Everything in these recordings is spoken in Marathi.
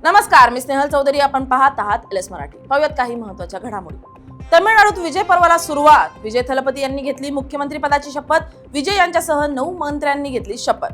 नमस्कार, मी स्नेहल चौधरी. आपण पाहत आहात एलएस मराठी. पाहूयात काही महत्त्वाच्या घडामोडी. तमिळनाडूत विजय पर्वाला सुरुवात. विजय थलपती यांनी घेतली मुख्यमंत्री पदाची शपथ. विजय यांच्यासह 9 मंत्र्यांनी घेतली शपथ.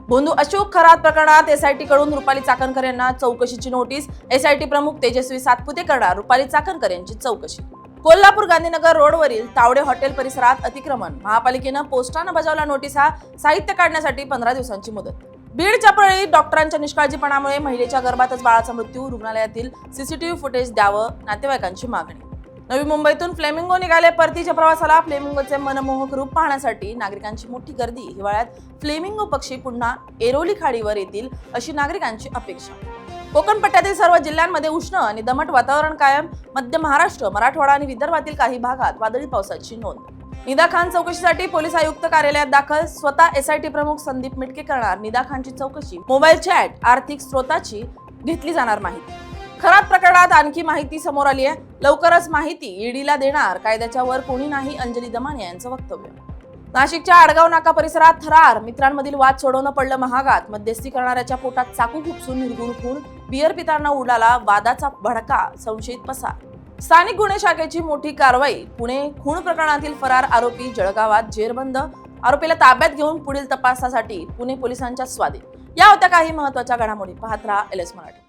भोंदू अशोक खरात प्रकरणात एसआयटी कडून रुपाली चाकणकर यांना चौकशीची नोटीस. एसआयटी प्रमुख तेजस्वी सातपुते करणार रुपाली चाकणकर यांची चौकशी. कोल्हापूर गांधीनगर रोडवरील तावडे हॉटेल परिसरात अतिक्रमण. महापालिकेनं पोस्टानं बजावला नोटिसा. साहित्य काढण्यासाठी 15 दिवसांची मुदत. बीड चपळी डॉक्टरांच्या निष्काळजीपणामुळे महिलेच्या गर्भातच बाळाचा मृत्यू. रुग्णालयातील सीसीटीव्ही फुटेज द्यावं, नातेवाईकांची मागणी. नवी मुंबईतून फ्लेमिंगो निघाले परतीच्या प्रवासाला. फ्लेमिंगोचे मनमोहक रूप पाहण्यासाठी नागरिकांची मोठी गर्दी. हिवाळ्यात फ्लेमिंगो पक्षी पुन्हा एरोली खाडीवर येतील अशी नागरिकांची अपेक्षा. कोकण पट्ट्यातील सर्व जिल्ह्यांमध्ये उष्ण आणि दमट वातावरण कायम. मध्य महाराष्ट्र, मराठवाडा आणि विदर्भातील काही भागात वादळी पावसाची नोंद. निदा खान चौकशीसाठी पोलीस आयुक्त कार्यालयात दाखल. स्वतः एसआयटी प्रमुख संदीप मिटके करणार निदा खानची चौकशी. मोबाईल चॅट, आर्थिक स्रोताची घेतली जाणार माहिती. खरात प्रकरणात आणखी माहिती समोर आली आहे. लवकरच माहिती ईडीला देणार. कायद्याच्या वर कोणी नाही, अंजली दमानिया यांचं वक्तव्य. नाशिकच्या आडगाव नाका परिसरात थरार. मित्रांमधील वाद सोडवणं पडलं महागात. मध्यस्थी करणाऱ्याच्या पोटात चाकू खुपसून निर्गुण खून. बियर पिताना उडाला वादाचा भडका. संशयित पसार. स्थानिक गुन्हे शाखेची मोठी कारवाई. पुणे खून प्रकरणातील फरार आरोपी जळगावात जेरबंद. आरोपीला ताब्यात घेऊन पुढील तपासासाठी पुणे पोलिसांच्या स्वाधीन. या होत्या काही महत्त्वाच्या घडामोडी. पाहत रहा एलएस मराठी.